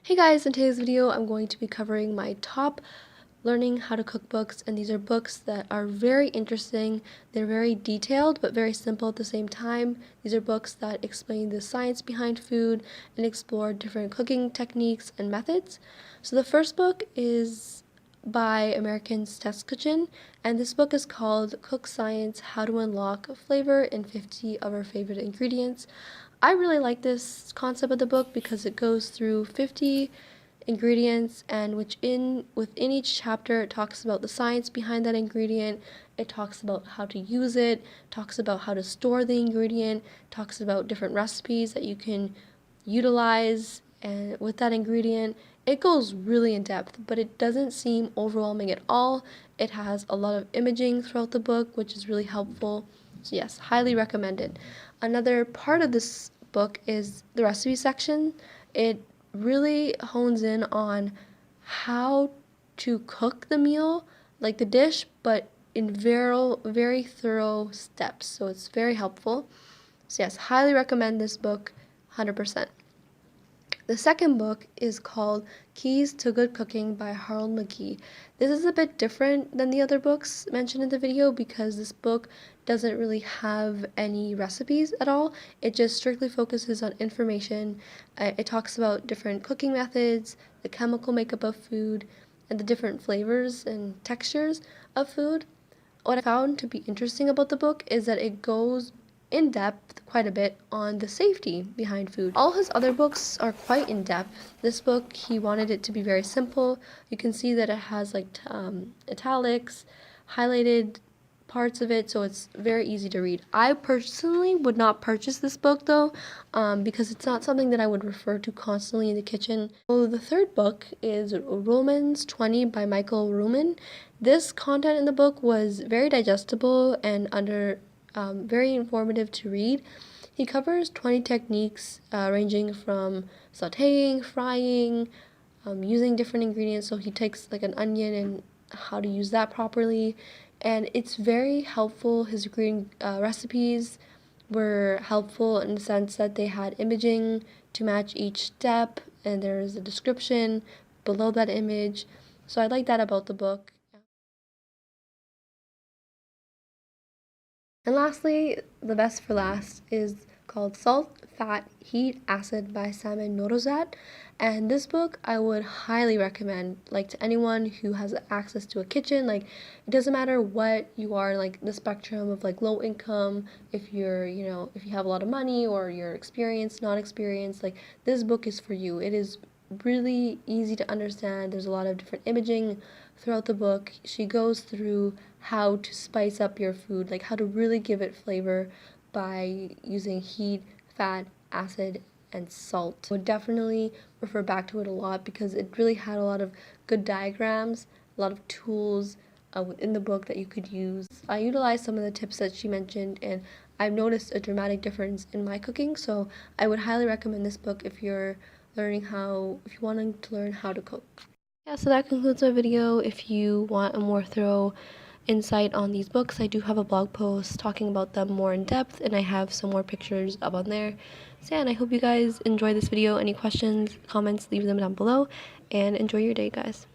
Hey guys, in today's video I'm going to be covering my top learning how to cook books, and these are books that are very interesting. They're very detailed but very simple at the same time. These are books that explain the science behind food and explore different cooking techniques and methods. So the first book is by American's Test Kitchen, and this book is called Cook Science: How to Unlock Flavor in 50 of Our Favorite Ingredients. I really like this concept of the book because it goes through 50 ingredients, and within each chapter it talks about the science behind that ingredient. It talks about how to use it, talks about how to store the ingredient, talks about different recipes that you can utilize and with that ingredient. It goes really in depth, but it doesn't seem overwhelming at all. It has a lot of imaging throughout the book, which is really helpful. So yes, highly recommended. Another part of this book is the recipe section. It really hones in on how to cook the meal, like the dish, but in very thorough steps. So it's very helpful. So yes, highly recommend this book, 100%. The second book is called Keys to Good Cooking by Mcgee. This is a bit different than the other books mentioned in the video because this book doesn't really have any recipes at all. It just strictly focuses on information. It talks about different cooking methods, the chemical makeup of food, and the different flavors and textures of food. What I found to be interesting about the book is that it goes in depth quite a bit on the safety behind food. All his other books are quite in depth. This book, he wanted it to be very simple. You can see that it has like italics, highlighted parts of it, so it's very easy to read. I personally would not purchase this book though, because it's not something that I would refer to constantly in the kitchen. So the third book is Ruhlman's 20 by Michael Ruhlman. This content in the book was very digestible and very informative to read. He covers 20 techniques ranging from sauteing, frying, using different ingredients. So he takes like an onion and how to use that properly, and it's very helpful. His recipes were helpful in the sense that they had imaging to match each step, and there's a description below that image. So I like that about the book. And lastly, the best for last is called Salt, Fat, Heat, Acid by Samin, Nosrat. And this book I would highly recommend, like, to anyone who has access to a kitchen. Like, it doesn't matter what you are, like the spectrum of like low income, if you're, if you have a lot of money, or you're experienced, not experienced, like this book is for you. It is really easy to understand. There's a lot of different imaging throughout the book. She goes through how to spice up your food, like how to really give it flavor by using heat, fat, acid, and salt. I would definitely refer back to it a lot because it really had a lot of good diagrams, a lot of tools within the book that you could use. I utilized some of the tips that she mentioned, and I've noticed a dramatic difference in my cooking, so I would highly recommend this book if you're if you want to learn how to cook. Yeah, so that concludes my video. If you want a more thorough insight on these books, I do have a blog post talking about them more in depth, and I have some more pictures up on there. So yeah, and I hope you guys enjoy this video. Any questions, comments, leave them down below, and enjoy your day, guys.